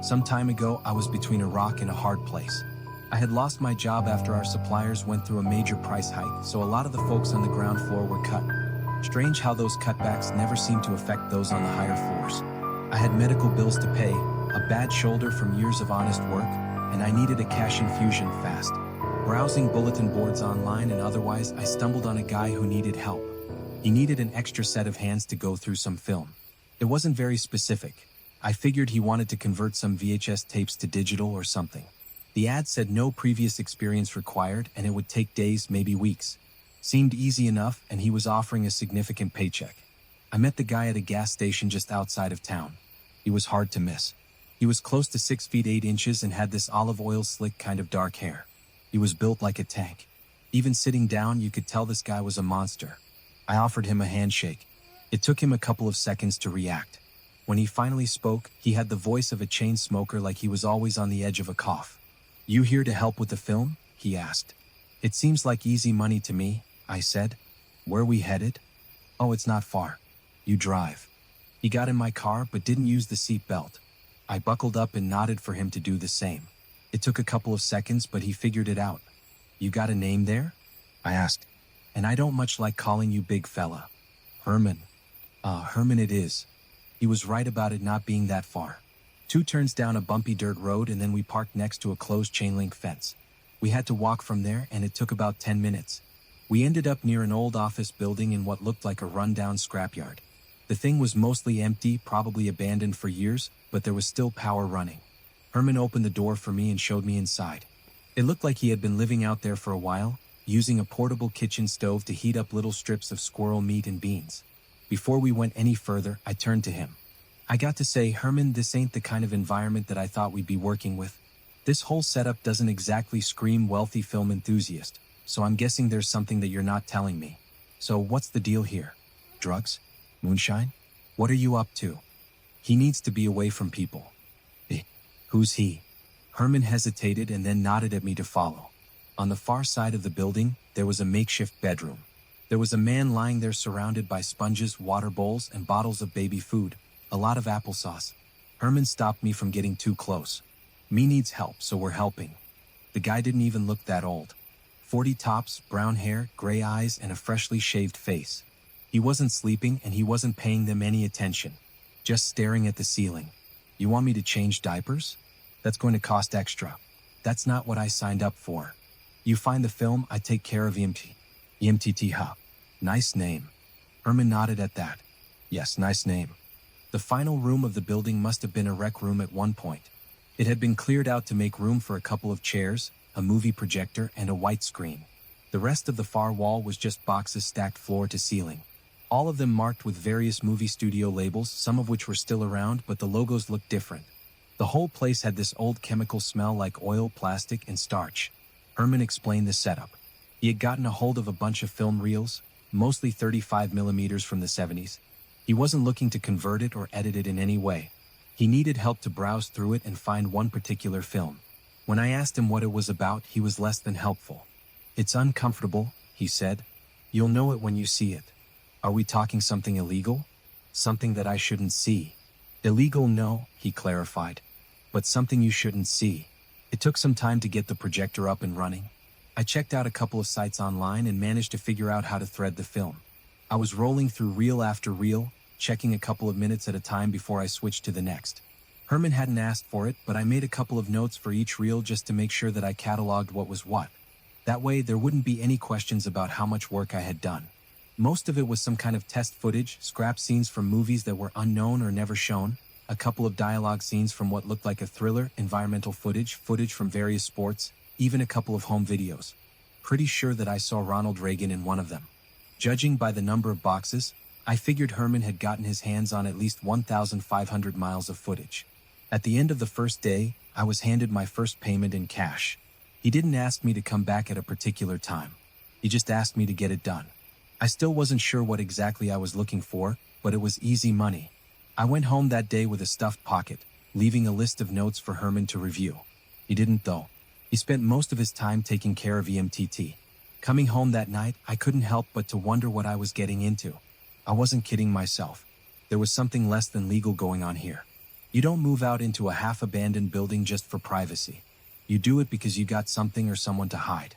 Some time ago, I was between a rock and a hard place. I had lost my job after our suppliers went through a major price hike, so a lot of the folks on the ground floor were cut. Strange how those cutbacks never seem to affect those on the higher floors. I had medical bills to pay, a bad shoulder from years of honest work, and I needed a cash infusion fast. Browsing bulletin boards online and otherwise, I stumbled on a guy who needed help. He needed an extra set of hands to go through some film. It wasn't very specific. I figured he wanted to convert some VHS tapes to digital or something. The ad said no previous experience required and it would take days, maybe weeks. Seemed easy enough, and he was offering a significant paycheck. I met the guy at a gas station just outside of town. He was hard to miss. He was close to 6 feet 8 inches and had this olive oil slick kind of dark hair. He was built like a tank. Even sitting down, you could tell this guy was a monster. I offered him a handshake. It took him a couple of seconds to react. When he finally spoke, he had the voice of a chain smoker, like he was always on the edge of a cough. "You here to help with the film?" he asked. "It seems like easy money to me," I said. "Where we headed?" "Oh, it's not far. You drive." He got in my car but didn't use the seat belt. I buckled up and nodded for him to do the same. It took a couple of seconds, but he figured it out. "You got a name there?" I asked. "And I don't much like calling you big fella." "Herman." Herman it is." He was right about it not being that far. 2 turns down a bumpy dirt road, and then we parked next to a closed chain-link fence. We had to walk from there, and it took about 10 minutes. We ended up near an old office building in what looked like a run-down scrapyard. The thing was mostly empty, probably abandoned for years, but there was still power running. Herman opened the door for me and showed me inside. It looked like he had been living out there for a while, using a portable kitchen stove to heat up little strips of squirrel meat and beans. Before we went any further, I turned to him. I got to say, "Herman, this ain't the kind of environment that I thought we'd be working with. This whole setup doesn't exactly scream wealthy film enthusiast, so I'm guessing there's something that you're not telling me. So what's the deal here? Drugs? Moonshine? What are you up to?" "He needs to be away from people." "Who's he?" Herman hesitated and then nodded at me to follow. On the far side of the building, there was a makeshift bedroom. There was a man lying there surrounded by sponges, water bowls, and bottles of baby food, a lot of applesauce. Herman stopped me from getting too close. "Me needs help, so we're helping." The guy didn't even look that old. 40 tops, brown hair, gray eyes, and a freshly shaved face. He wasn't sleeping and he wasn't paying them any attention. Just staring at the ceiling. "You want me to change diapers? That's going to cost extra." "That's not what I signed up for. You find the film, I take care of EMT. EMTT, huh? Nice name." Herman nodded at that. "Yes, nice name." The final room of the building must have been a rec room at one point. It had been cleared out to make room for a couple of chairs, a movie projector, and a white screen. The rest of the far wall was just boxes stacked floor to ceiling. All of them marked with various movie studio labels, some of which were still around, but the logos looked different. The whole place had this old chemical smell like oil, plastic, and starch. Herman explained the setup. He had gotten a hold of a bunch of film reels, mostly 35mm from the 70s. He wasn't looking to convert it or edit it in any way. He needed help to browse through it and find one particular film. When I asked him what it was about, he was less than helpful. "It's uncomfortable," he said. "You'll know it when you see it." "Are we talking something illegal? Something that I shouldn't see?" "Illegal, no," he clarified. "But something you shouldn't see." It took some time to get the projector up and running. I checked out a couple of sites online and managed to figure out how to thread the film. I was rolling through reel after reel, checking a couple of minutes at a time before I switched to the next. Herman hadn't asked for it, but I made a couple of notes for each reel just to make sure that I cataloged what was what. That way, there wouldn't be any questions about how much work I had done. Most of it was some kind of test footage, scrap scenes from movies that were unknown or never shown, a couple of dialogue scenes from what looked like a thriller, environmental footage from various sports, even a couple of home videos. Pretty sure that I saw Ronald Reagan in one of them. Judging by the number of boxes, I figured Herman had gotten his hands on at least 1,500 miles of footage. At the end of the first day, I was handed my first payment in cash. He didn't ask me to come back at a particular time. He just asked me to get it done. I still wasn't sure what exactly I was looking for, but it was easy money. I went home that day with a stuffed pocket, leaving a list of notes for Herman to review. He didn't though. He spent most of his time taking care of EMTT. Coming home that night, I couldn't help but to wonder what I was getting into. I wasn't kidding myself. There was something less than legal going on here. You don't move out into a half-abandoned building just for privacy. You do it because you got something or someone to hide.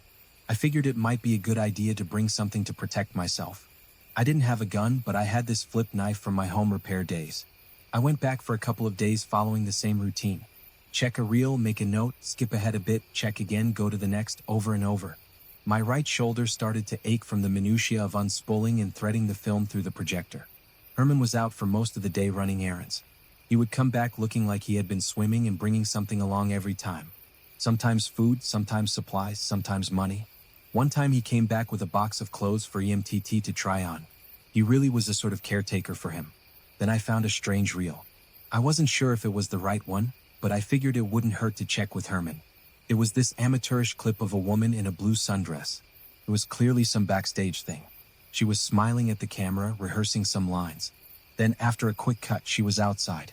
I figured it might be a good idea to bring something to protect myself. I didn't have a gun, but I had this flip knife from my home repair days. I went back for a couple of days following the same routine. Check a reel, make a note, skip ahead a bit, check again, go to the next, over and over. My right shoulder started to ache from the minutiae of unspooling and threading the film through the projector. Herman was out for most of the day running errands. He would come back looking like he had been swimming and bringing something along every time. Sometimes food, sometimes supplies, sometimes money. One time he came back with a box of clothes for EMTT to try on. He really was a sort of caretaker for him. Then I found a strange reel. I wasn't sure if it was the right one, but I figured it wouldn't hurt to check with Herman. It was this amateurish clip of a woman in a blue sundress. It was clearly some backstage thing. She was smiling at the camera, rehearsing some lines. Then after a quick cut, she was outside.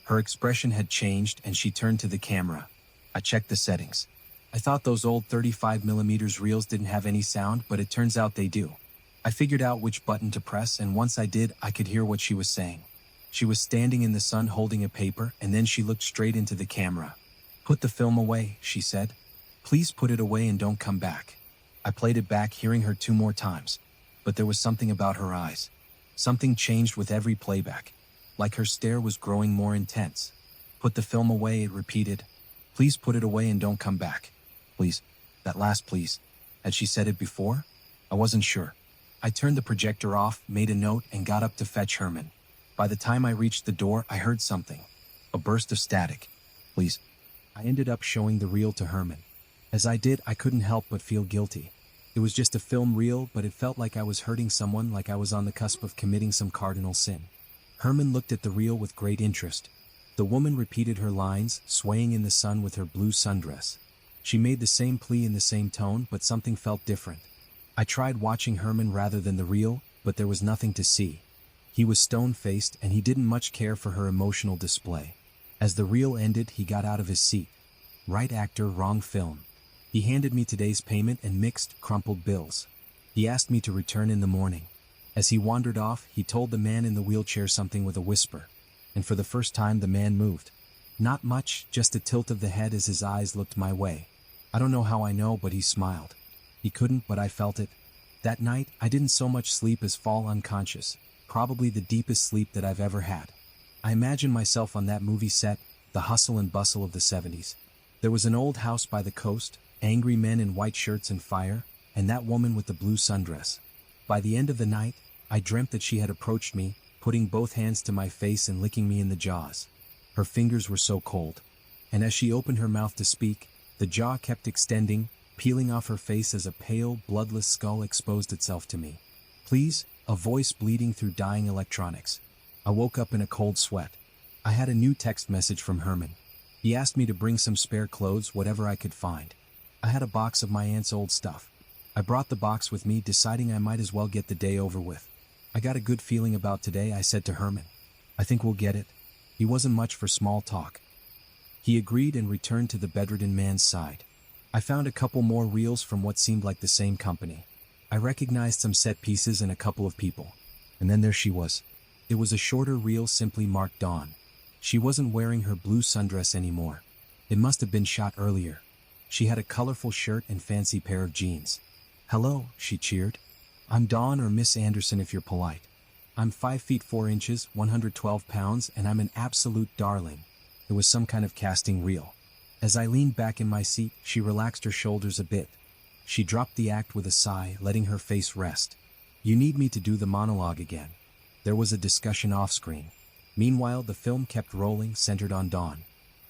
Her expression had changed and she turned to the camera. I checked the settings. I thought those old 35mm reels didn't have any sound, but it turns out they do. I figured out which button to press, and once I did, I could hear what she was saying. She was standing in the sun holding a paper, and then she looked straight into the camera. "Put the film away," she said. "Please put it away and don't come back." I played it back, hearing her 2 more times. But there was something about her eyes. Something changed with every playback. Like her stare was growing more intense. "Put the film away," it repeated. "Please put it away and don't come back. Please." That last please. Had she said it before? I wasn't sure. I turned the projector off, made a note, and got up to fetch Herman. By the time I reached the door, I heard something. A burst of static. "Please." I ended up showing the reel to Herman. As I did, I couldn't help but feel guilty. It was just a film reel, but it felt like I was hurting someone, like I was on the cusp of committing some cardinal sin. Herman looked at the reel with great interest. The woman repeated her lines, swaying in the sun with her blue sundress. She made the same plea in the same tone, but something felt different. I tried watching Herman rather than the reel, but there was nothing to see. He was stone-faced, and he didn't much care for her emotional display. As the reel ended, he got out of his seat. Right actor, wrong film. He handed me today's payment and mixed, crumpled bills. He asked me to return in the morning. As he wandered off, he told the man in the wheelchair something with a whisper. And for the first time, the man moved. Not much, just a tilt of the head as his eyes looked my way. I don't know how I know, but he smiled. He couldn't, but I felt it. That night, I didn't so much sleep as fall unconscious. Probably the deepest sleep that I've ever had. I imagined myself on that movie set, the hustle and bustle of the 70s. There was an old house by the coast, angry men in white shirts and fire, and that woman with the blue sundress. By the end of the night, I dreamt that she had approached me, putting both hands to my face and licking me in the jaws. Her fingers were so cold. And as she opened her mouth to speak, the jaw kept extending, peeling off her face as a pale, bloodless skull exposed itself to me. "Please," a voice bleeding through dying electronics. I woke up in a cold sweat. I had a new text message from Herman. He asked me to bring some spare clothes, whatever I could find. I had a box of my aunt's old stuff. I brought the box with me, deciding I might as well get the day over with. "I got a good feeling about today," I said to Herman. "I think we'll get it." He wasn't much for small talk. He agreed and returned to the bedridden man's side. I found a couple more reels from what seemed like the same company. I recognized some set pieces and a couple of people. And then there she was. It was a shorter reel simply marked Dawn. She wasn't wearing her blue sundress anymore. It must have been shot earlier. She had a colorful shirt and fancy pair of jeans. "Hello," she cheered. "I'm Dawn, or Miss Anderson if you're polite. I'm 5 feet 4 inches, 112 pounds, and I'm an absolute darling." It was some kind of casting reel. As I leaned back in my seat, she relaxed her shoulders a bit. She dropped the act with a sigh, letting her face rest. "You need me to do the monologue again." There was a discussion off-screen. Meanwhile, the film kept rolling, centered on Dawn.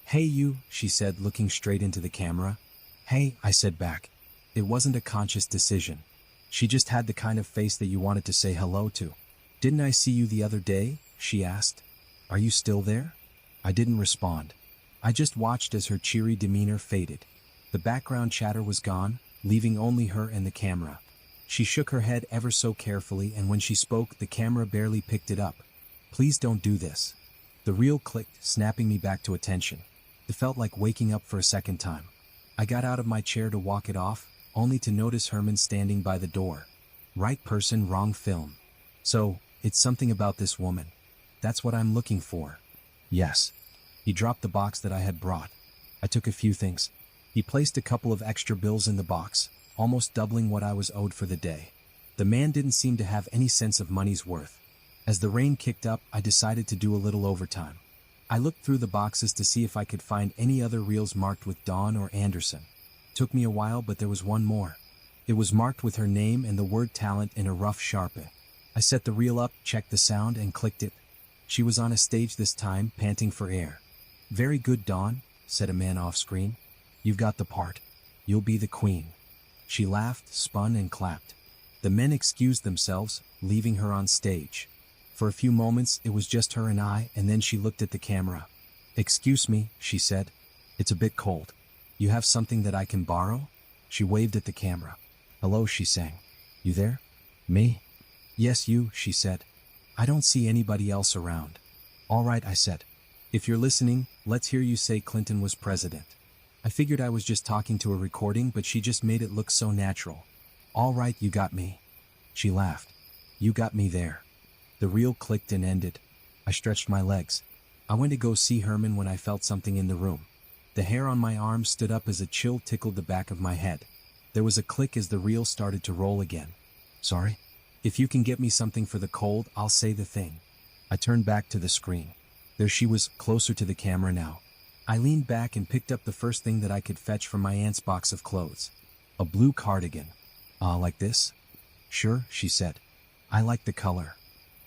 "Hey you," she said, looking straight into the camera. "Hey," I said back. It wasn't a conscious decision. She just had the kind of face that you wanted to say hello to. "Didn't I see you the other day?" she asked. "Are you still there?" I didn't respond. I just watched as her cheery demeanor faded. The background chatter was gone, leaving only her and the camera. She shook her head ever so carefully, and when she spoke, the camera barely picked it up. "Please don't do this." The reel clicked, snapping me back to attention. It felt like waking up for a second time. I got out of my chair to walk it off, only to notice Herman standing by the door. Right person, wrong film. "So, it's something about this woman. That's what I'm looking for." "Yes." He dropped the box that I had brought. I took a few things. He placed a couple of extra bills in the box, almost doubling what I was owed for the day. The man didn't seem to have any sense of money's worth. As the rain kicked up, I decided to do a little overtime. I looked through the boxes to see if I could find any other reels marked with Dawn or Anderson. Took me a while, but there was one more. It was marked with her name and the word talent in a rough sharpen. I set the reel up, checked the sound, and clicked it. She was on a stage this time, panting for air. "Very good, Dawn," said a man off screen. "You've got the part. You'll be the queen." She laughed, spun, and clapped. The men excused themselves, leaving her on stage. For a few moments, it was just her and I, and then she looked at the camera. "Excuse me," she said. "It's a bit cold. You have something that I can borrow?" She waved at the camera. "Hello," she sang. "You there?" "Me?" "Yes, you," she said. "I don't see anybody else around." "All right," I said. "If you're listening, let's hear you say Clinton was president." I figured I was just talking to a recording, but she just made it look so natural. "All right, you got me." She laughed. "You got me there." The reel clicked and ended. I stretched my legs. I went to go see Herman when I felt something in the room. The hair on my arm stood up as a chill tickled the back of my head. There was a click as the reel started to roll again. "Sorry? If you can get me something for the cold, I'll say the thing." I turned back to the screen. There she was, closer to the camera now. I leaned back and picked up the first thing that I could fetch from my aunt's box of clothes. A blue cardigan. Like this?" "Sure," she said. "I like the color."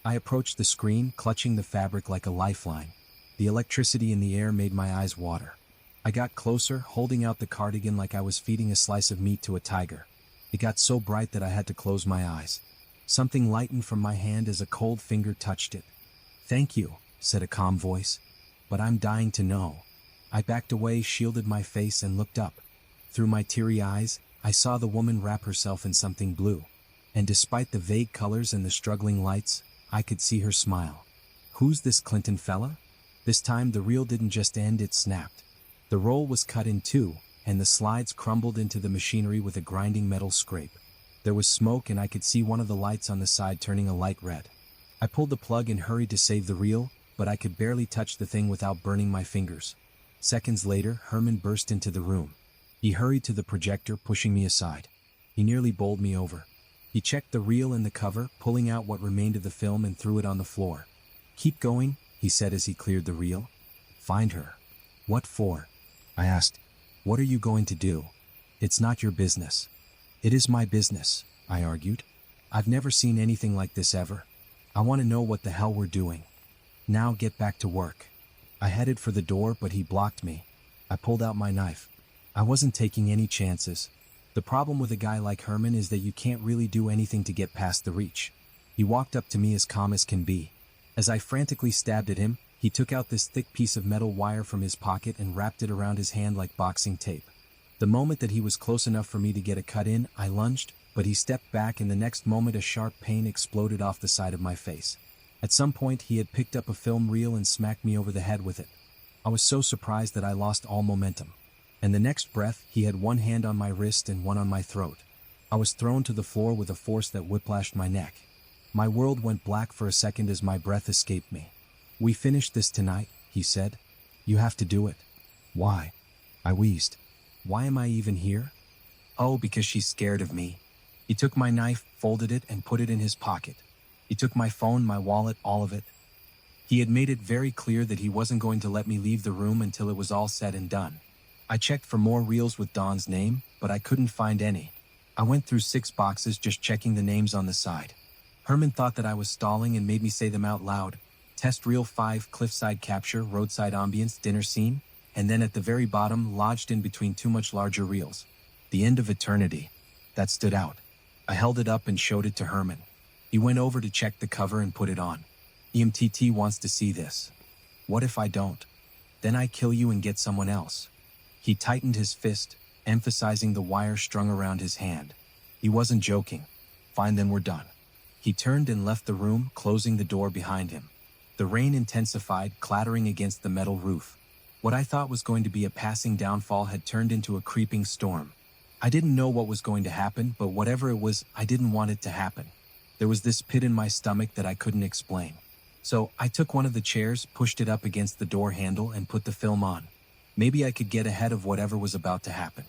I approached the screen, clutching the fabric like a lifeline. The electricity in the air made my eyes water. I got closer, holding out the cardigan like I was feeding a slice of meat to a tiger. It got so bright that I had to close my eyes. Something lightened from my hand as a cold finger touched it. "Thank you," said a calm voice. "But I'm dying to know." I backed away, shielded my face, and looked up. Through my teary eyes, I saw the woman wrap herself in something blue. And despite the vague colors and the struggling lights, I could see her smile. "Who's this Clinton fella?" This time the reel didn't just end, it snapped. The roll was cut in two, and the slides crumbled into the machinery with a grinding metal scrape. There was smoke, and I could see one of the lights on the side turning a light red. I pulled the plug and hurried to save the reel, but I could barely touch the thing without burning my fingers. Seconds later, Herman burst into the room. He hurried to the projector, pushing me aside. He nearly bowled me over. He checked the reel and the cover, pulling out what remained of the film and threw it on the floor. "Keep going," he said as he cleared the reel. "Find her." "What for?" I asked. "What are you going to do?" "It's not your business." "It is my business," I argued. "I've never seen anything like this ever. I want to know what the hell we're doing. Now get back to work." I headed for the door, but he blocked me. I pulled out my knife. I wasn't taking any chances. The problem with a guy like Herman is that you can't really do anything to get past the reach. He walked up to me as calm as can be. As I frantically stabbed at him, he took out this thick piece of metal wire from his pocket and wrapped it around his hand like boxing tape. The moment that he was close enough for me to get a cut in, I lunged, but he stepped back, and the next moment a sharp pain exploded off the side of my face. At some point he had picked up a film reel and smacked me over the head with it. I was so surprised that I lost all momentum. And the next breath, he had one hand on my wrist and one on my throat. I was thrown to the floor with a force that whiplashed my neck. My world went black for a second as my breath escaped me. "We finished this tonight," he said. "You have to do it." "Why?" I wheezed. "Why am I even here?" "Oh, because she's scared of me." He took my knife, folded it, and put it in his pocket. He took my phone, my wallet, all of it. He had made it very clear that he wasn't going to let me leave the room until it was all said and done. I checked for more reels with Dawn's name, but I couldn't find any. I went through 6 boxes just checking the names on the side. Herman thought that I was stalling and made me say them out loud. Test reel 5, cliffside capture, roadside ambience, dinner scene, and then at the very bottom, lodged in between 2 much larger reels. The end of eternity. That stood out. I held it up and showed it to Herman. He went over to check the cover and put it on. "EMTT wants to see this." "What if I don't?" "Then I kill you and get someone else." He tightened his fist, emphasizing the wire strung around his hand. He wasn't joking. "Fine, then we're done." He turned and left the room, closing the door behind him. The rain intensified, clattering against the metal roof. What I thought was going to be a passing downfall had turned into a creeping storm. I didn't know what was going to happen, but whatever it was, I didn't want it to happen. There was this pit in my stomach that I couldn't explain. So I took one of the chairs, pushed it up against the door handle, and put the film on. Maybe I could get ahead of whatever was about to happen.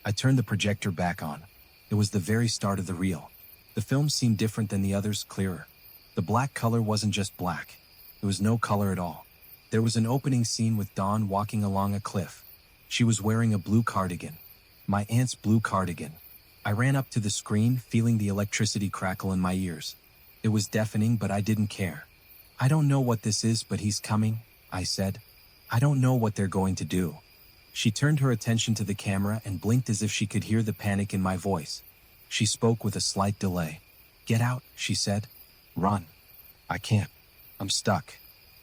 I turned the projector back on. It was the very start of the reel. The film seemed different than the others, clearer. The black color wasn't just black. It was no color at all. There was an opening scene with Dawn walking along a cliff. She was wearing a blue cardigan. My aunt's blue cardigan. I ran up to the screen, feeling the electricity crackle in my ears. It was deafening, but I didn't care. "I don't know what this is, but he's coming," I said. "I don't know what they're going to do." She turned her attention to the camera and blinked as if she could hear the panic in my voice. She spoke with a slight delay. "Get out," she said. "Run." "I can't. I'm stuck."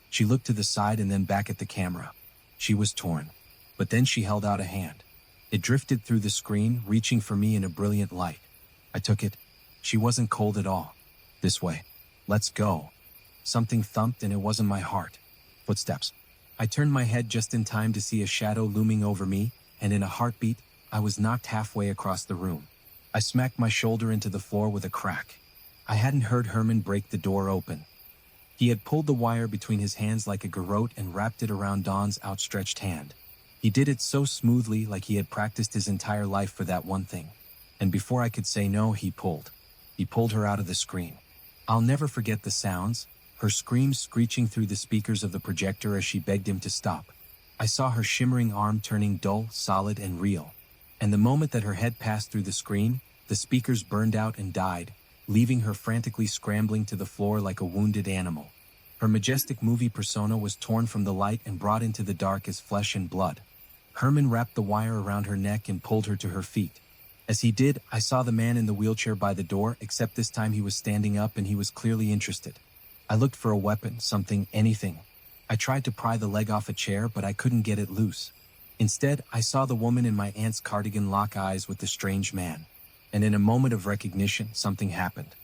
She looked to the side and then back at the camera. She was torn. But then she held out a hand. It drifted through the screen, reaching for me in a brilliant light. I took it. She wasn't cold at all. "This way. Let's go." Something thumped, and it wasn't my heart. Footsteps. I turned my head just in time to see a shadow looming over me, and in a heartbeat, I was knocked halfway across the room. I smacked my shoulder into the floor with a crack. I hadn't heard Herman break the door open. He had pulled the wire between his hands like a garrote and wrapped it around Dawn's outstretched hand. He did it so smoothly, like he had practiced his entire life for that one thing. And before I could say no, he pulled. He pulled her out of the screen. I'll never forget the sounds, her screams screeching through the speakers of the projector as she begged him to stop. I saw her shimmering arm turning dull, solid, and real. And the moment that her head passed through the screen, the speakers burned out and died, leaving her frantically scrambling to the floor like a wounded animal. Her majestic movie persona was torn from the light and brought into the dark as flesh and blood. Herman wrapped the wire around her neck and pulled her to her feet. As he did, I saw the man in the wheelchair by the door, except this time he was standing up and he was clearly interested. I looked for a weapon, something, anything. I tried to pry the leg off a chair, but I couldn't get it loose. Instead, I saw the woman in my aunt's cardigan lock eyes with the strange man. And in a moment of recognition, something happened.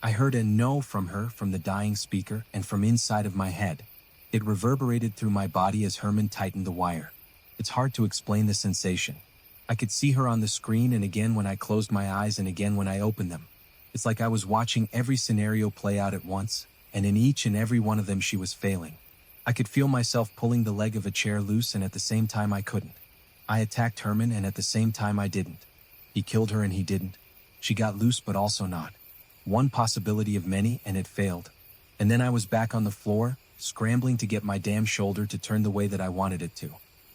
I heard a no from her from the dying speaker and from inside of my head. It reverberated through my body as Herman tightened the wire. It's hard to explain the sensation. I could see her on the screen, and again when I closed my eyes and again when I opened them. It's like I was watching every scenario play out at once, and in each and every one of them she was failing. I could feel myself pulling the leg of a chair loose, and at the same time I couldn't. I attacked Herman, and at the same time I didn't. He killed her and he didn't. She got loose but also not. One possibility of many, and it failed. And then I was back on the floor, scrambling to get my damn shoulder to turn the way that I wanted it to.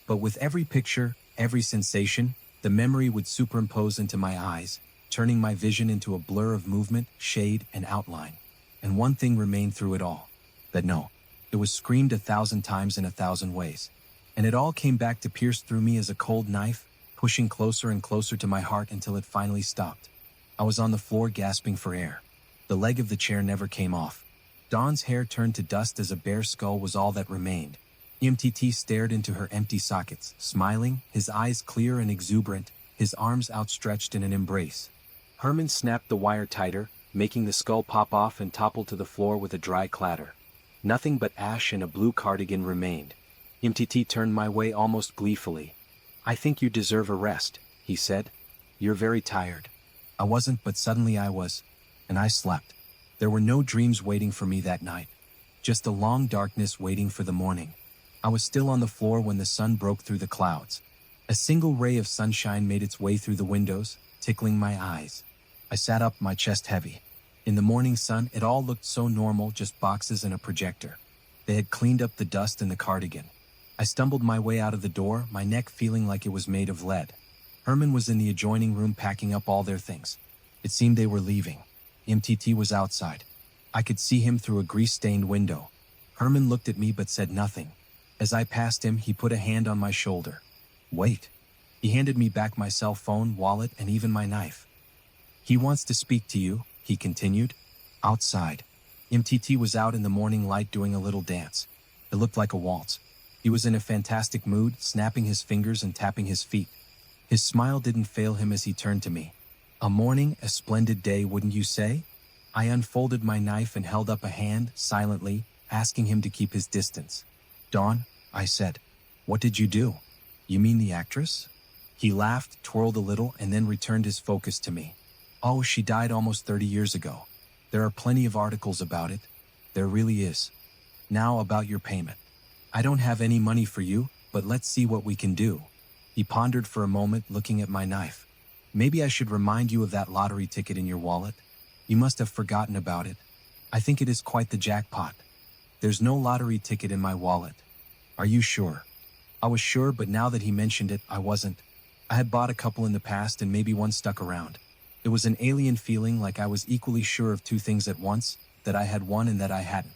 But with every picture, every sensation, the memory would superimpose into my eyes, turning my vision into a blur of movement, shade, and outline. And one thing remained through it all. That no. It was screamed 1,000 times in 1,000 ways. And it all came back to pierce through me as a cold knife, pushing closer and closer to my heart until it finally stopped. I was on the floor gasping for air. The leg of the chair never came off. Dawn's hair turned to dust as a bare skull was all that remained. MTT stared into her empty sockets, smiling, his eyes clear and exuberant, his arms outstretched in an embrace. Herman snapped the wire tighter, making the skull pop off and topple to the floor with a dry clatter. Nothing but ash and a blue cardigan remained. MTT turned my way almost gleefully. "I think you deserve a rest," he said. "You're very tired." I wasn't, but suddenly I was, and I slept. There were no dreams waiting for me that night, just a long darkness waiting for the morning. I was still on the floor when the sun broke through the clouds. A single ray of sunshine made its way through the windows, tickling my eyes. I sat up, my chest heavy. In the morning sun, it all looked so normal, just boxes and a projector. They had cleaned up the dust in the cardigan. I stumbled my way out of the door, my neck feeling like it was made of lead. Herman was in the adjoining room packing up all their things. It seemed they were leaving. MTT was outside. I could see him through a grease-stained window. Herman looked at me but said nothing. As I passed him, he put a hand on my shoulder. "Wait." He handed me back my cell phone, wallet, and even my knife. "He wants to speak to you," he continued. "Outside." MTT was out in the morning light doing a little dance. It looked like a waltz. He was in a fantastic mood, snapping his fingers and tapping his feet. His smile didn't fail him as he turned to me. "A morning, a splendid day, wouldn't you say?" I unfolded my knife and held up a hand, silently, asking him to keep his distance. "Dawn," I said. "What did you do?" "You mean the actress?" He laughed, twirled a little, and then returned his focus to me. "Oh, she died almost 30 years ago. There are plenty of articles about it. There really is." Now about your payment. I don't have any money for you, but let's see what we can do. He pondered for a moment, looking at my knife. Maybe I should remind you of that lottery ticket in your wallet. You must have forgotten about it. I think it is quite the jackpot. There's no lottery ticket in my wallet. Are you sure? I was sure, but now that he mentioned it, I wasn't. I had bought a couple in the past and maybe one stuck around. It was an alien feeling, like I was equally sure of two things at once, that I had one and that I hadn't.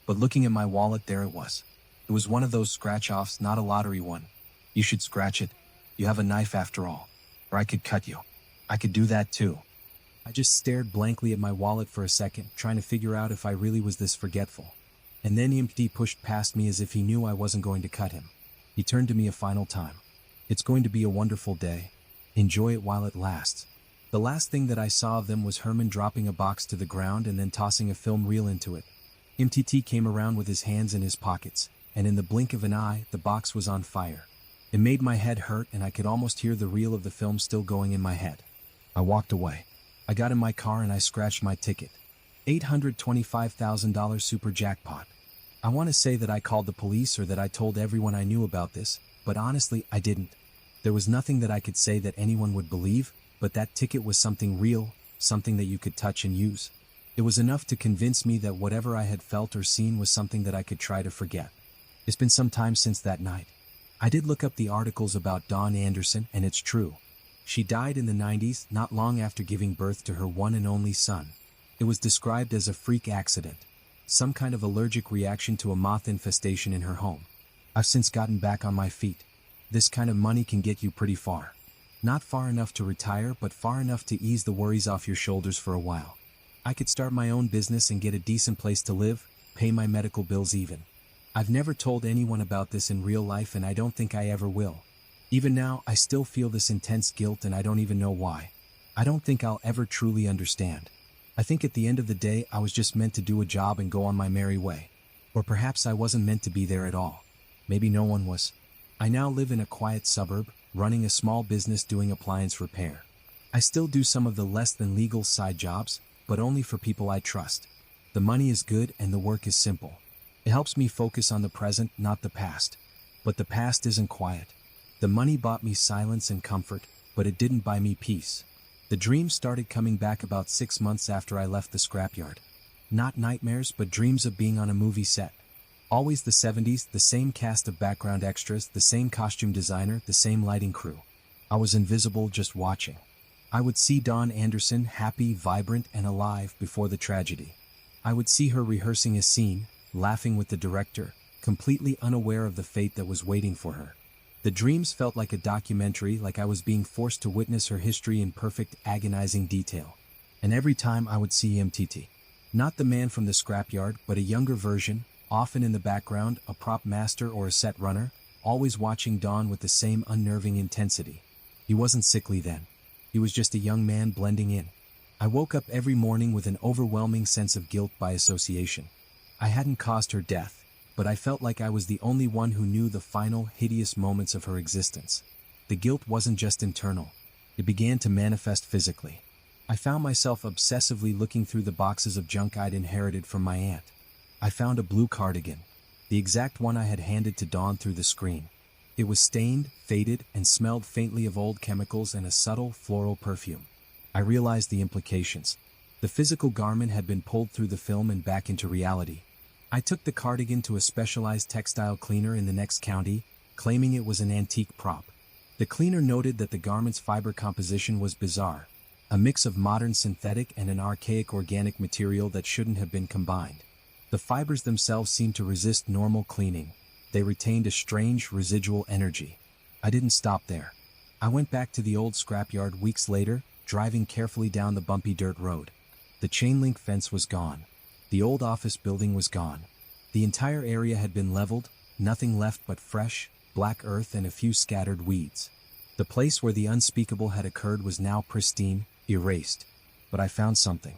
But looking at my wallet, there it was. It was one of those scratch-offs, not a lottery one. You should scratch it. You have a knife after all. Or I could cut you. I could do that too. I just stared blankly at my wallet for a second, trying to figure out if I really was this forgetful. And then EMT pushed past me as if he knew I wasn't going to cut him. He turned to me a final time. It's going to be a wonderful day. Enjoy it while it lasts. The last thing that I saw of them was Herman dropping a box to the ground and then tossing a film reel into it. MTT came around with his hands in his pockets, and in the blink of an eye, the box was on fire. It made my head hurt, and I could almost hear the reel of the film still going in my head. I walked away. I got in my car and I scratched my ticket. $825,000 super jackpot. I want to say that I called the police or that I told everyone I knew about this, but honestly, I didn't. There was nothing that I could say that anyone would believe, but that ticket was something real, something that you could touch and use. It was enough to convince me that whatever I had felt or seen was something that I could try to forget. It's been some time since that night. I did look up the articles about Dawn Anderson, and it's true. She died in the 90s, not long after giving birth to her one and only son. It was described as a freak accident, some kind of allergic reaction to a moth infestation in her home. I've since gotten back on my feet. This kind of money can get you pretty far. Not far enough to retire, but far enough to ease the worries off your shoulders for a while. I could start my own business and get a decent place to live, pay my medical bills even. I've never told anyone about this in real life, and I don't think I ever will. Even now, I still feel this intense guilt, and I don't even know why. I don't think I'll ever truly understand. I think at the end of the day, I was just meant to do a job and go on my merry way. Or perhaps I wasn't meant to be there at all. Maybe no one was. I now live in a quiet suburb, running a small business doing appliance repair. I still do some of the less than legal side jobs, but only for people I trust. The money is good and the work is simple. It helps me focus on the present, not the past. But the past isn't quiet. The money bought me silence and comfort, but it didn't buy me peace. The dreams started coming back about 6 months after I left the scrapyard. Not nightmares, but dreams of being on a movie set. Always the 70s, the same cast of background extras, the same costume designer, the same lighting crew. I was invisible, just watching. I would see Dawn Anderson happy, vibrant, and alive before the tragedy. I would see her rehearsing a scene, laughing with the director, completely unaware of the fate that was waiting for her. The dreams felt like a documentary, like I was being forced to witness her history in perfect, agonizing detail. And every time I would see MTT. Not the man from the scrapyard, but a younger version, often in the background, a prop master or a set runner, always watching Dawn with the same unnerving intensity. He wasn't sickly then. He was just a young man blending in. I woke up every morning with an overwhelming sense of guilt by association. I hadn't caused her death, but I felt like I was the only one who knew the final, hideous moments of her existence. The guilt wasn't just internal. It began to manifest physically. I found myself obsessively looking through the boxes of junk I'd inherited from my aunt. I found a blue cardigan, the exact one I had handed to Dawn through the screen. It was stained, faded, and smelled faintly of old chemicals and a subtle, floral perfume. I realized the implications. The physical garment had been pulled through the film and back into reality. I took the cardigan to a specialized textile cleaner in the next county, claiming it was an antique prop. The cleaner noted that the garment's fiber composition was bizarre, a mix of modern synthetic and an archaic organic material that shouldn't have been combined. The fibers themselves seemed to resist normal cleaning. They retained a strange, residual energy. I didn't stop there. I went back to the old scrapyard weeks later, driving carefully down the bumpy dirt road. The chain-link fence was gone. The old office building was gone. The entire area had been leveled, nothing left but fresh, black earth and a few scattered weeds. The place where the unspeakable had occurred was now pristine, erased. But I found something.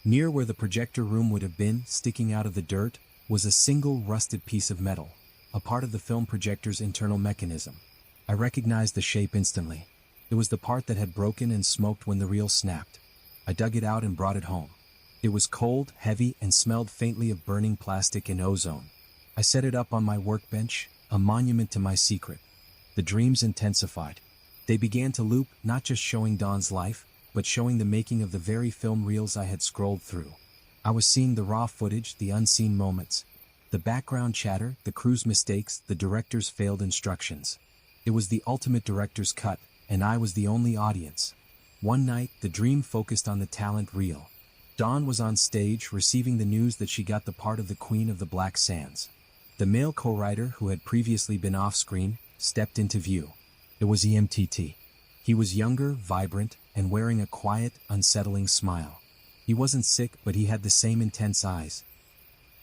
Near where the projector room would have been, sticking out of the dirt, was a single rusted piece of metal, a part of the film projector's internal mechanism. I recognized the shape instantly. It was the part that had broken and smoked when the reel snapped. I dug it out and brought it home. It was cold, heavy, and smelled faintly of burning plastic and ozone. I set it up on my workbench, a monument to my secret. The dreams intensified. They began to loop, not just showing Dawn's life, but showing the making of the very film reels I had scrolled through. I was seeing the raw footage, the unseen moments, the background chatter, the crew's mistakes, the director's failed instructions. It was the ultimate director's cut, and I was the only audience. One night, the dream focused on the talent reel. Dawn was on stage, receiving the news that she got the part of the Queen of the Black Sands. The male co-writer, who had previously been off-screen, stepped into view. It was EMTT. He was younger, vibrant, and wearing a quiet, unsettling smile. He wasn't sick, but he had the same intense eyes.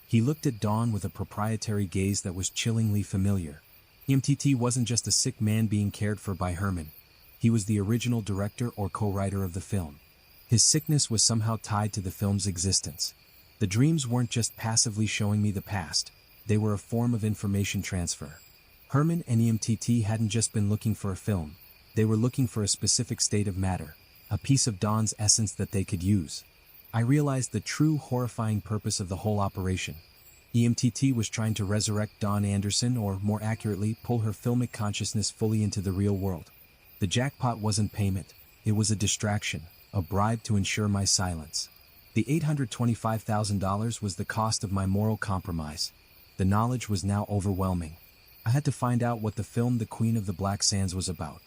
He looked at Dawn with a proprietary gaze that was chillingly familiar. EMTT wasn't just a sick man being cared for by Herman. He was the original director or co-writer of the film. His sickness was somehow tied to the film's existence. The dreams weren't just passively showing me the past. They were a form of information transfer. Herman and EMTT hadn't just been looking for a film. They were looking for a specific state of matter, a piece of Dawn's essence that they could use. I realized the true horrifying purpose of the whole operation. EMTT was trying to resurrect Dawn Anderson, or more accurately, pull her filmic consciousness fully into the real world. The jackpot wasn't payment. It was a distraction, a bribe to ensure my silence. The $825,000 was the cost of my moral compromise. The knowledge was now overwhelming. I had to find out what the film The Queen of the Black Sands was about.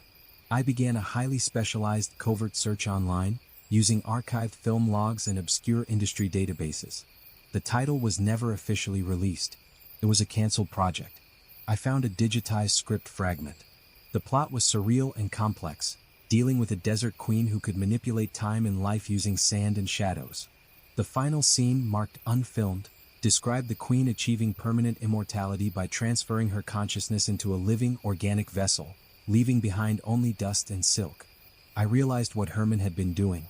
I began a highly specialized covert search online, using archived film logs and obscure industry databases. The title was never officially released. It was a canceled project. I found a digitized script fragment. The plot was surreal and complex, dealing with a desert queen who could manipulate time and life using sand and shadows. The final scene, marked unfilmed, described the queen achieving permanent immortality by transferring her consciousness into a living, organic vessel, leaving behind only dust and silk. I realized what Herman had been doing.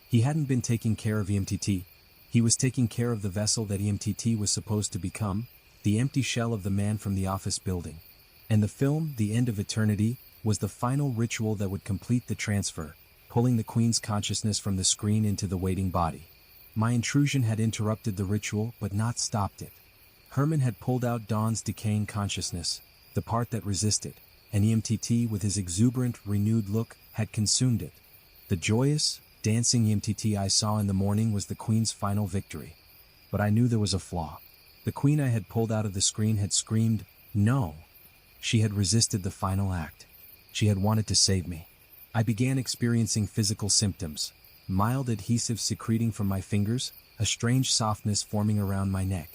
He hadn't been taking care of EMTT. He was taking care of the vessel that EMTT was supposed to become, the empty shell of the man from the office building. And the film, The End of Eternity, was the final ritual that would complete the transfer, pulling the queen's consciousness from the screen into the waiting body. My intrusion had interrupted the ritual, but not stopped it. Herman had pulled out Dawn's decaying consciousness, the part that resisted, and EMTT, with his exuberant, renewed look, had consumed it. The joyous, dancing EMTT I saw in the morning was the queen's final victory. But I knew there was a flaw. The queen I had pulled out of the screen had screamed, "No!" She had resisted the final act. She had wanted to save me. I began experiencing physical symptoms. Mild adhesive secreting from my fingers, a strange softness forming around my neck.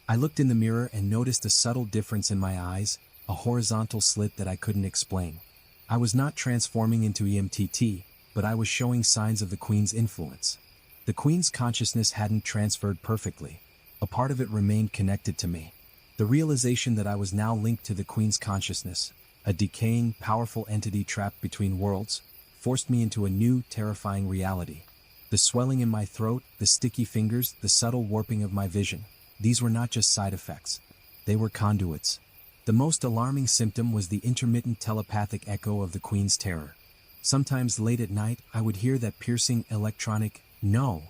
I looked in the mirror and noticed a subtle difference in my eyes, a horizontal slit that I couldn't explain. I was not transforming into EMTT, but I was showing signs of the queen's influence. The queen's consciousness hadn't transferred perfectly. A part of it remained connected to me. The realization that I was now linked to the queen's consciousness, a decaying, powerful entity trapped between worlds, forced me into a new, terrifying reality. The swelling in my throat, the sticky fingers, the subtle warping of my vision. These were not just side effects. They were conduits. The most alarming symptom was the intermittent telepathic echo of the queen's terror. Sometimes late at night, I would hear that piercing, electronic, "No,"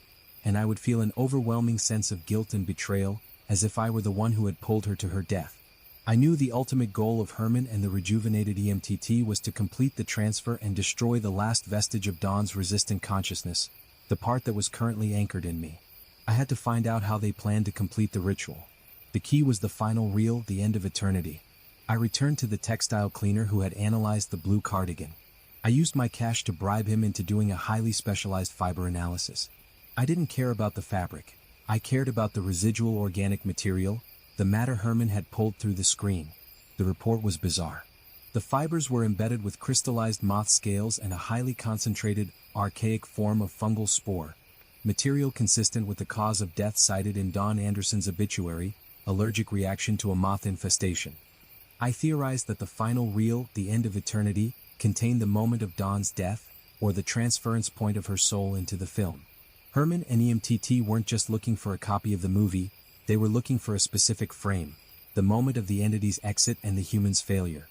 and I would feel an overwhelming sense of guilt and betrayal, as if I were the one who had pulled her to her death. I knew the ultimate goal of Herman and the rejuvenated EMTT was to complete the transfer and destroy the last vestige of Dawn's resistant consciousness, the part that was currently anchored in me. I had to find out how they planned to complete the ritual. The key was the final reel, The End of Eternity. I returned to the textile cleaner who had analyzed the blue cardigan. I used my cash to bribe him into doing a highly specialized fiber analysis. I didn't care about the fabric. I cared about the residual organic material, the matter Herman had pulled through the screen. The report was bizarre. The fibers were embedded with crystallized moth scales and a highly concentrated, archaic form of fungal spore, material consistent with the cause of death cited in Dawn Anderson's obituary, allergic reaction to a moth infestation. I theorized that the final reel, The End of Eternity, contained the moment of Dawn's death, or the transference point of her soul into the film. Herman and EMTT weren't just looking for a copy of the movie, they were looking for a specific frame, the moment of the entity's exit and the human's failure.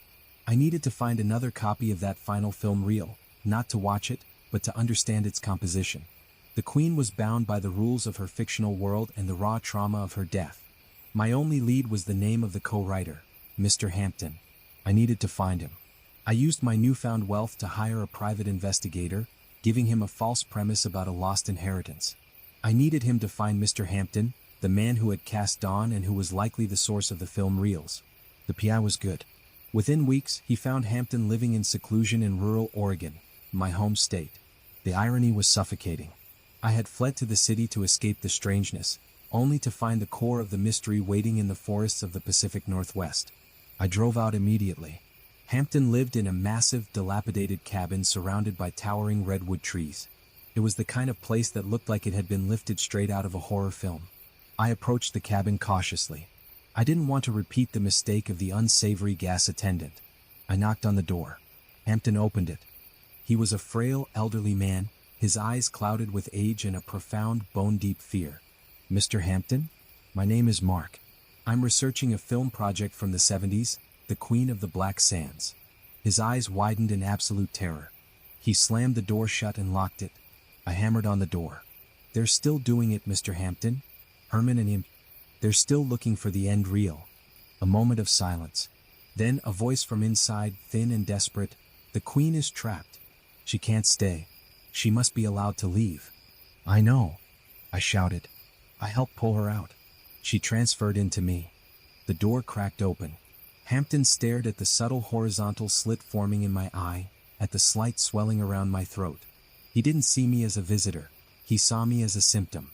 I needed to find another copy of that final film reel, not to watch it, but to understand its composition. The queen was bound by the rules of her fictional world and the raw trauma of her death. My only lead was the name of the co-writer, Mr. Hampton. I needed to find him. I used my newfound wealth to hire a private investigator, giving him a false premise about a lost inheritance. I needed him to find Mr. Hampton, the man who had cast Dawn and who was likely the source of the film reels. The PI was good. Within weeks, he found Hampton living in seclusion in rural Oregon, my home state. The irony was suffocating. I had fled to the city to escape the strangeness, only to find the core of the mystery waiting in the forests of the Pacific Northwest. I drove out immediately. Hampton lived in a massive, dilapidated cabin surrounded by towering redwood trees. It was the kind of place that looked like it had been lifted straight out of a horror film. I approached the cabin cautiously. I didn't want to repeat the mistake of the unsavory gas attendant. I knocked on the door. Hampton opened it. He was a frail, elderly man, his eyes clouded with age and a profound, bone-deep fear. "Mr. Hampton? My name is Mark. I'm researching a film project from the 70s, The Queen of the Black Sands." His eyes widened in absolute terror. He slammed the door shut and locked it. I hammered on the door. "They're still doing it, Mr. Hampton. Herman and him. They're still looking for the end reel." A moment of silence. Then a voice from inside, thin and desperate. "The Queen is trapped. She can't stay. She must be allowed to leave." "I know," I shouted. "I helped pull her out. She transferred into me." The door cracked open. Hampton stared at the subtle horizontal slit forming in my eye, at the slight swelling around my throat. He didn't see me as a visitor. He saw me as a symptom.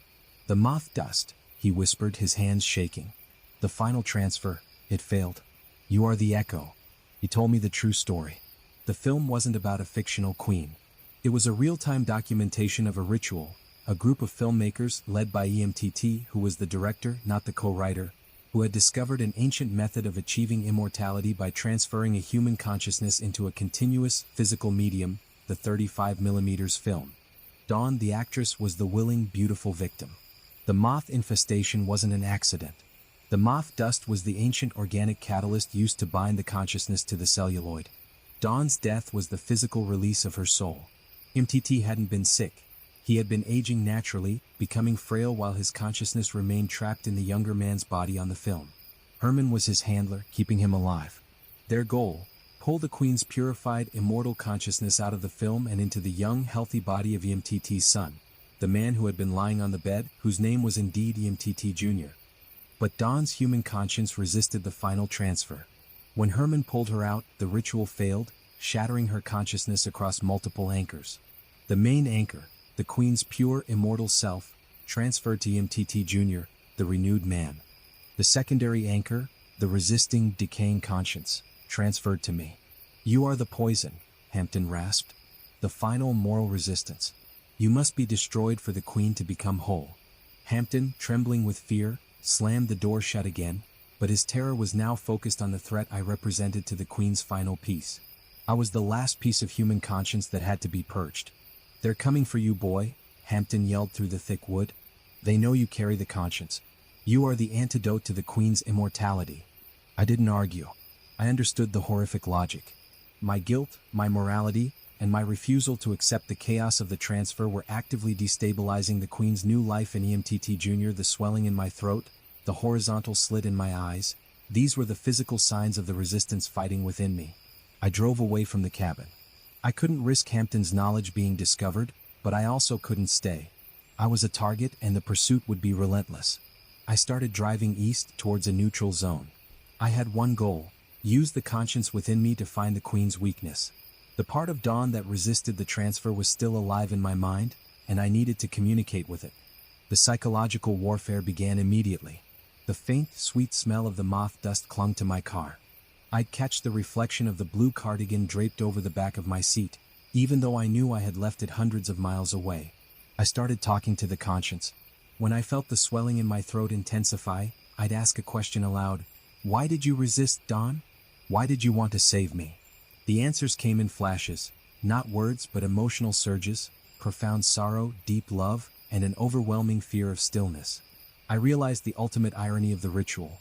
"The moth dust," he whispered, his hands shaking. "The final transfer, it failed. You are the echo." He told me the true story. The film wasn't about a fictional queen. It was a real-time documentation of a ritual, a group of filmmakers led by EMTT, who was the director, not the co-writer, who had discovered an ancient method of achieving immortality by transferring a human consciousness into a continuous, physical medium, the 35mm film. Dawn, the actress, was the willing, beautiful victim. The moth infestation wasn't an accident. The moth dust was the ancient organic catalyst used to bind the consciousness to the celluloid. Dawn's death was the physical release of her soul. MTT hadn't been sick. He had been aging naturally, becoming frail while his consciousness remained trapped in the younger man's body on the film. Herman was his handler, keeping him alive. Their goal: pull the Queen's purified, immortal consciousness out of the film and into the young, healthy body of EMTT's son, the man who had been lying on the bed, whose name was indeed EMTT Jr. But Dawn's human conscience resisted the final transfer. When Herman pulled her out, the ritual failed, shattering her consciousness across multiple anchors. The main anchor, the Queen's pure, immortal self, transferred to EMTT Jr., the renewed man. The secondary anchor, the resisting, decaying conscience, transferred to me. "You are the poison," Hampton rasped. "The final moral resistance. You must be destroyed for the Queen to become whole." Hampton, trembling with fear, slammed the door shut again, but his terror was now focused on the threat I represented to the Queen's final piece. I was the last piece of human conscience that had to be purged. "They're coming for you, boy," Hampton yelled through the thick wood. "They know you carry the conscience. You are the antidote to the Queen's immortality." I didn't argue. I understood the horrific logic. My guilt, my morality, and my refusal to accept the chaos of the transfer were actively destabilizing the Queen's new life in EMTT Jr. The swelling in my throat, the horizontal slit in my eyes, these were the physical signs of the resistance fighting within me. I drove away from the cabin. I couldn't risk Hampton's knowledge being discovered, but I also couldn't stay. I was a target and the pursuit would be relentless. I started driving east towards a neutral zone. I had one goal: use the conscience within me to find the Queen's weakness. The part of Dawn that resisted the transfer was still alive in my mind, and I needed to communicate with it. The psychological warfare began immediately. The faint, sweet smell of the moth dust clung to my car. I'd catch the reflection of the blue cardigan draped over the back of my seat, even though I knew I had left it hundreds of miles away. I started talking to the conscience. When I felt the swelling in my throat intensify, I'd ask a question aloud. "Why did you resist, Dawn? Why did you want to save me?" The answers came in flashes, not words but emotional surges, profound sorrow, deep love, and an overwhelming fear of stillness. I realized the ultimate irony of the ritual.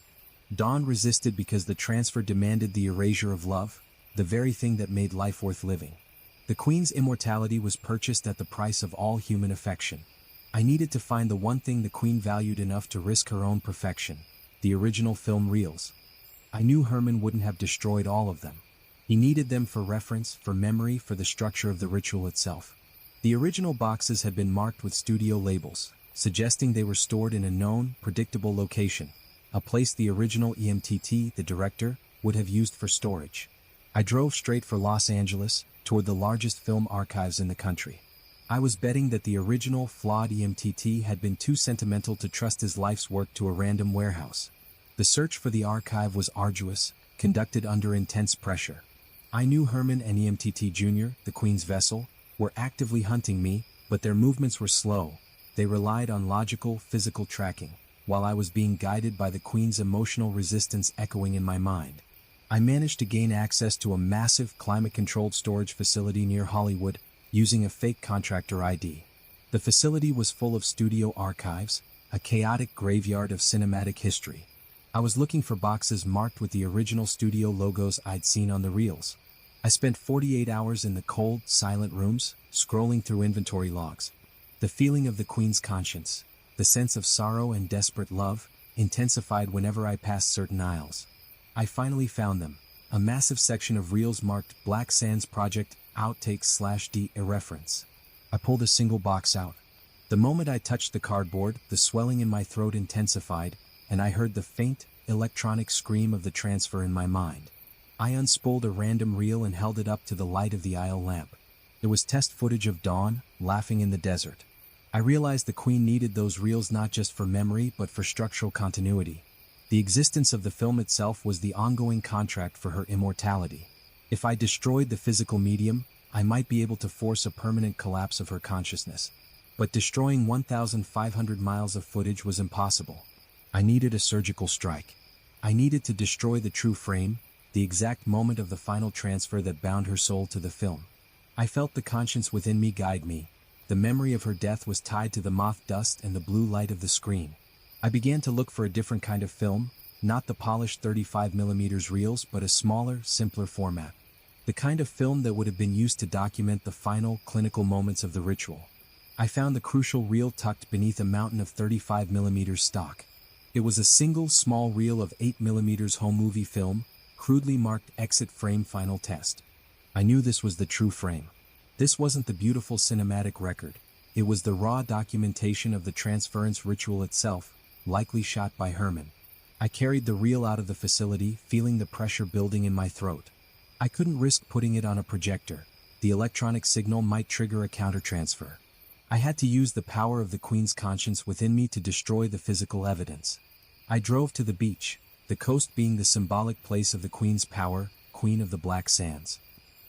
Dawn resisted because the transfer demanded the erasure of love, the very thing that made life worth living. The Queen's immortality was purchased at the price of all human affection. I needed to find the one thing the Queen valued enough to risk her own perfection. the original film reels. I knew Herman wouldn't have destroyed all of them. He needed them for reference, for memory, for the structure of the ritual itself. The original boxes had been marked with studio labels, suggesting they were stored in a known, predictable location, a place the original EMTT, the director, would have used for storage. I drove straight for Los Angeles, toward the largest film archives in the country. I was betting that the original, flawed EMTT had been too sentimental to trust his life's work to a random warehouse. The search for the archive was arduous, conducted under intense pressure. I knew Herman and EMTT Jr., the Queen's vessel, were actively hunting me, but their movements were slow. They relied on logical, physical tracking, while I was being guided by the Queen's emotional resistance echoing in my mind. I managed to gain access to a massive, climate-controlled storage facility near Hollywood, using a fake contractor ID. The facility was full of studio archives, a chaotic graveyard of cinematic history. I was looking for boxes marked with the original studio logos I'd seen on the reels. I spent 48 hours in the cold, silent rooms, scrolling through inventory logs. The feeling of the Queen's conscience, the sense of sorrow and desperate love, intensified whenever I passed certain aisles. I finally found them, a massive section of reels marked Black Sands Project Outtakes/D Irreference. I pulled a single box out. The moment I touched the cardboard, the swelling in my throat intensified, and I heard the faint, electronic scream of the transfer in my mind. I unspooled a random reel and held it up to the light of the aisle lamp. It was test footage of Dawn, laughing in the desert. I realized the Queen needed those reels not just for memory but for structural continuity. The existence of the film itself was the ongoing contract for her immortality. If I destroyed the physical medium, I might be able to force a permanent collapse of her consciousness. But destroying 1,500 miles of footage was impossible. I needed a surgical strike. I needed to destroy the true frame, the exact moment of the final transfer that bound her soul to the film. I felt the conscience within me guide me. The memory of her death was tied to the moth dust and the blue light of the screen. I began to look for a different kind of film, not the polished 35mm reels but a smaller, simpler format. The kind of film that would have been used to document the final, clinical moments of the ritual. I found the crucial reel tucked beneath a mountain of 35mm stock. It was a single, small reel of 8mm home movie film, crudely marked Exit Frame Final Test. I knew this was the true frame. This wasn't the beautiful cinematic record. It was the raw documentation of the transference ritual itself, likely shot by Herman. I carried the reel out of the facility, feeling the pressure building in my throat. I couldn't risk putting it on a projector. The electronic signal might trigger a countertransfer. I had to use the power of the Queen's conscience within me to destroy the physical evidence. I drove to the beach, the coast being the symbolic place of the Queen's power, Queen of the Black Sands.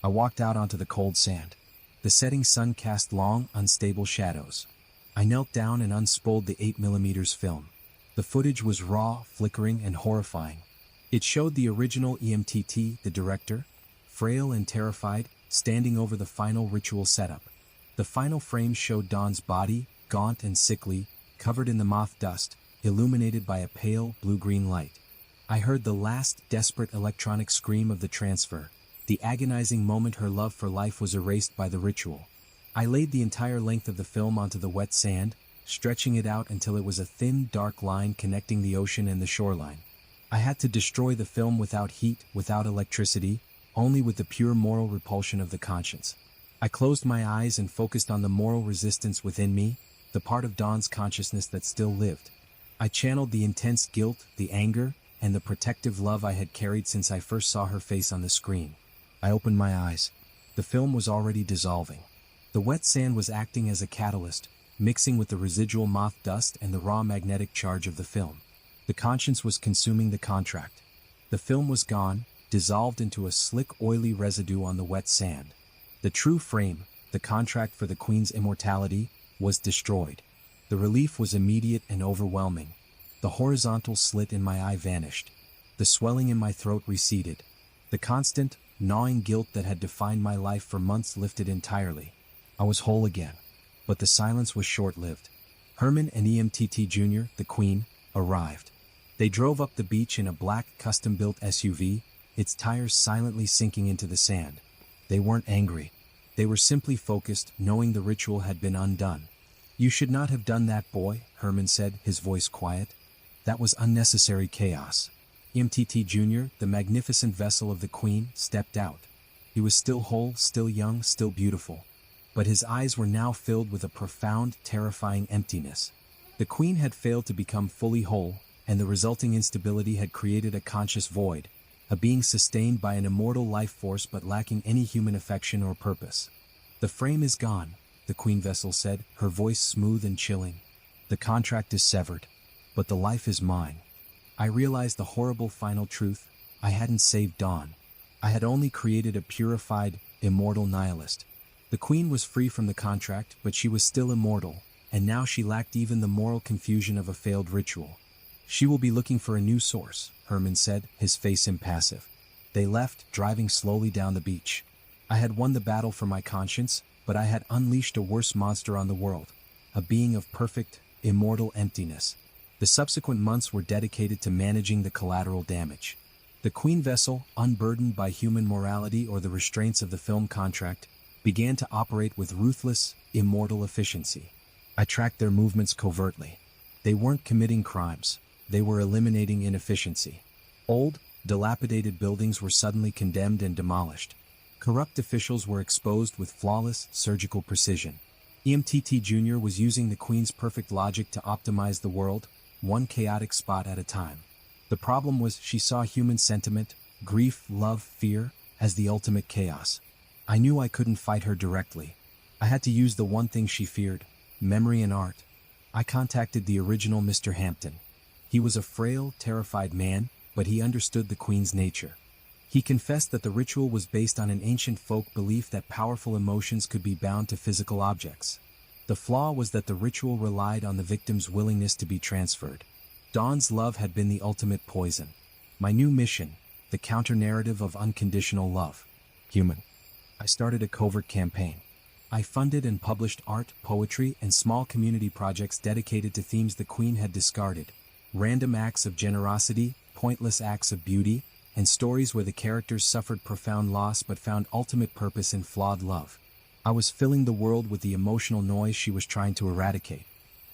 I walked out onto the cold sand. The setting sun cast long, unstable shadows. I knelt down and unspooled the 8mm film. The footage was raw, flickering, and horrifying. It showed the original EMTT, the director, frail and terrified, standing over the final ritual setup. The final frame showed Dawn's body, gaunt and sickly, covered in the moth dust, illuminated by a pale, blue-green light. I heard the last, desperate electronic scream of the transfer, the agonizing moment her love for life was erased by the ritual. I laid the entire length of the film onto the wet sand, stretching it out until it was a thin, dark line connecting the ocean and the shoreline. I had to destroy the film without heat, without electricity, only with the pure moral repulsion of the conscience. I closed my eyes and focused on the moral resistance within me, the part of Dawn's consciousness that still lived. I channeled the intense guilt, the anger, and the protective love I had carried since I first saw her face on the screen. I opened my eyes. The film was already dissolving. The wet sand was acting as a catalyst, mixing with the residual moth dust and the raw magnetic charge of the film. The conscience was consuming the contract. The film was gone, dissolved into a slick, oily residue on the wet sand. The true frame, the contract for the Queen's immortality, was destroyed. The relief was immediate and overwhelming. The horizontal slit in my eye vanished. The swelling in my throat receded. The constant, gnawing guilt that had defined my life for months lifted entirely. I was whole again. But the silence was short-lived. Herman and EMTT Jr., the Queen, arrived. They drove up the beach in a black, custom-built SUV, its tires silently sinking into the sand. They weren't angry. They were simply focused, knowing the ritual had been undone. "You should not have done that, boy," Herman said, his voice quiet. That was unnecessary chaos. EMTT Jr., the magnificent vessel of the Queen, stepped out. He was still whole, still young, still beautiful. But his eyes were now filled with a profound, terrifying emptiness. The Queen had failed to become fully whole, and the resulting instability had created a conscious void, a being sustained by an immortal life force but lacking any human affection or purpose. "The frame is gone," the Queen vessel said, her voice smooth and chilling. "The contract is severed, but the life is mine." I realized the horrible final truth. I hadn't saved Dawn. I had only created a purified, immortal nihilist. The Queen was free from the contract, but she was still immortal, and now she lacked even the moral confusion of a failed ritual. "She will be looking for a new source," Herman said, his face impassive. They left, driving slowly down the beach. I had won the battle for my conscience, but I had unleashed a worse monster on the world, a being of perfect, immortal emptiness. The subsequent months were dedicated to managing the collateral damage. The Queen vessel, unburdened by human morality or the restraints of the film contract, began to operate with ruthless, immortal efficiency. I tracked their movements covertly. They weren't committing crimes. They were eliminating inefficiency. Old, dilapidated buildings were suddenly condemned and demolished. Corrupt officials were exposed with flawless, surgical precision. EMTT Jr. was using the Queen's perfect logic to optimize the world, one chaotic spot at a time. The problem was she saw human sentiment, grief, love, fear, as the ultimate chaos. I knew I couldn't fight her directly. I had to use the one thing she feared, memory and art. I contacted the original Mr. Hampton. He was a frail, terrified man, but he understood the Queen's nature. He confessed that the ritual was based on an ancient folk belief that powerful emotions could be bound to physical objects. The flaw was that the ritual relied on the victim's willingness to be transferred. Dawn's love had been the ultimate poison. My new mission, the counter-narrative of unconditional love. Human. I started a covert campaign. I funded and published art, poetry, and small community projects dedicated to themes the Queen had discarded. Random acts of generosity, pointless acts of beauty, and stories where the characters suffered profound loss but found ultimate purpose in flawed love. I was filling the world with the emotional noise she was trying to eradicate.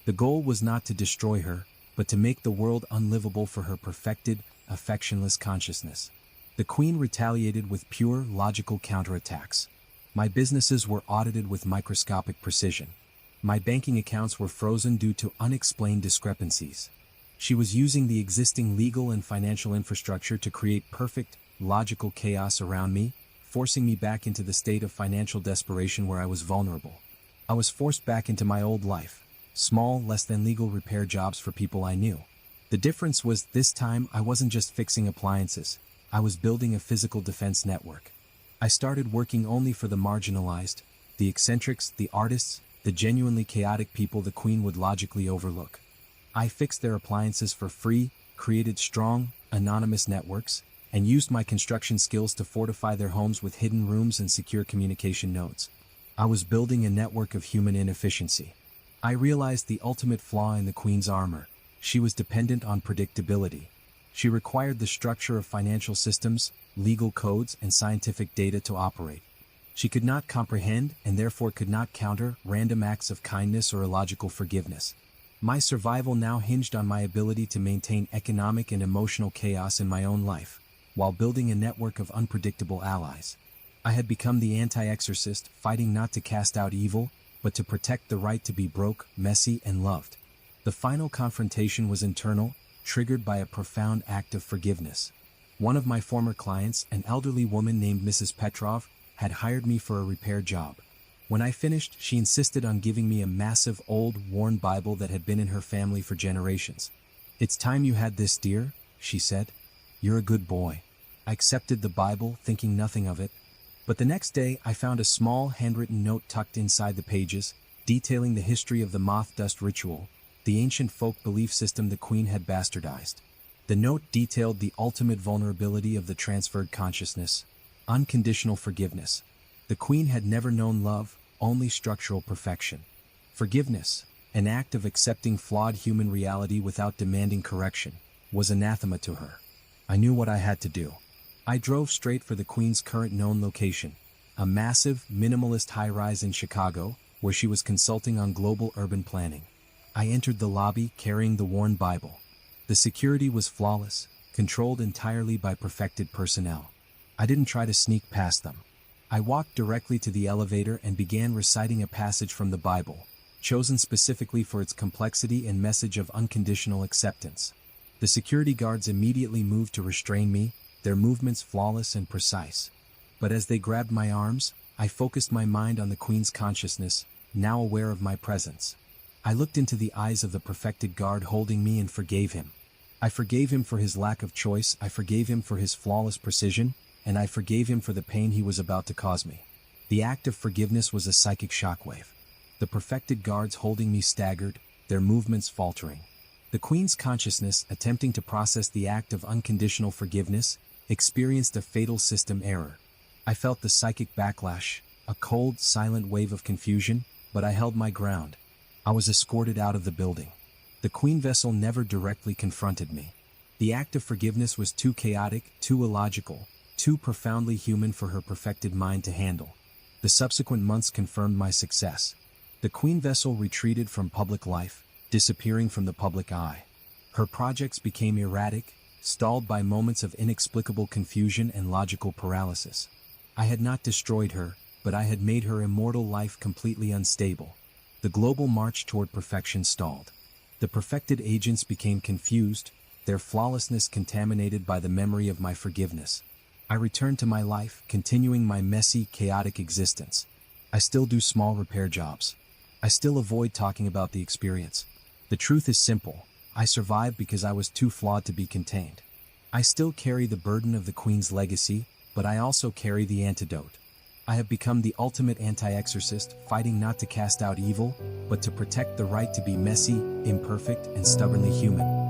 The goal was not to destroy her, but to make the world unlivable for her perfected, affectionless consciousness. The Queen retaliated with pure, logical counterattacks. My businesses were audited with microscopic precision. My banking accounts were frozen due to unexplained discrepancies. She was using the existing legal and financial infrastructure to create perfect, logical chaos around me, forcing me back into the state of financial desperation where I was vulnerable. I was forced back into my old life, small, less-than-legal repair jobs for people I knew. The difference was, this time I wasn't just fixing appliances, I was building a physical defense network. I started working only for the marginalized, the eccentrics, the artists, the genuinely chaotic people the Queen would logically overlook. I fixed their appliances for free, created strong, anonymous networks, and used my construction skills to fortify their homes with hidden rooms and secure communication nodes. I was building a network of human inefficiency. I realized the ultimate flaw in the Queen's armor. She was dependent on predictability. She required the structure of financial systems, legal codes, and scientific data to operate. She could not comprehend, and therefore could not counter, random acts of kindness or illogical forgiveness. My survival now hinged on my ability to maintain economic and emotional chaos in my own life, while building a network of unpredictable allies. I had become the anti-exorcist, fighting not to cast out evil, but to protect the right to be broke, messy, and loved. The final confrontation was internal, triggered by a profound act of forgiveness. One of my former clients, an elderly woman named Mrs. Petrov, had hired me for a repair job. When I finished, she insisted on giving me a massive, old, worn Bible that had been in her family for generations. "It's time you had this, dear," she said. "You're a good boy." I accepted the Bible, thinking nothing of it. But the next day, I found a small, handwritten note tucked inside the pages, detailing the history of the moth dust ritual, the ancient folk belief system the Queen had bastardized. The note detailed the ultimate vulnerability of the transferred consciousness: unconditional forgiveness. The Queen had never known love, only structural perfection. Forgiveness, an act of accepting flawed human reality without demanding correction, was anathema to her. I knew what I had to do. I drove straight for the Queen's current known location, a massive, minimalist high-rise in Chicago, where she was consulting on global urban planning. I entered the lobby carrying the worn Bible. The security was flawless, controlled entirely by perfected personnel. I didn't try to sneak past them. I walked directly to the elevator and began reciting a passage from the Bible, chosen specifically for its complexity and message of unconditional acceptance. The security guards immediately moved to restrain me, their movements flawless and precise. But as they grabbed my arms, I focused my mind on the Queen's consciousness, now aware of my presence. I looked into the eyes of the perfected guard holding me and forgave him. I forgave him for his lack of choice, I forgave him for his flawless precision, and I forgave him for the pain he was about to cause me. The act of forgiveness was a psychic shockwave. The perfected guards holding me staggered, their movements faltering. The Queen's consciousness, attempting to process the act of unconditional forgiveness, experienced a fatal system error. I felt the psychic backlash, a cold, silent wave of confusion, but I held my ground. I was escorted out of the building. The Queen vessel never directly confronted me. The act of forgiveness was too chaotic, too illogical, too profoundly human for her perfected mind to handle. The subsequent months confirmed my success. The Queen vessel retreated from public life, disappearing from the public eye. Her projects became erratic, stalled by moments of inexplicable confusion and logical paralysis. I had not destroyed her, but I had made her immortal life completely unstable. The global march toward perfection stalled. The perfected agents became confused, their flawlessness contaminated by the memory of my forgiveness. I returned to my life, continuing my messy, chaotic existence. I still do small repair jobs. I still avoid talking about the experience. The truth is simple. I survived because I was too flawed to be contained. I still carry the burden of the Queen's legacy, but I also carry the antidote. I have become the ultimate anti-exorcist, fighting not to cast out evil, but to protect the right to be messy, imperfect, and stubbornly human.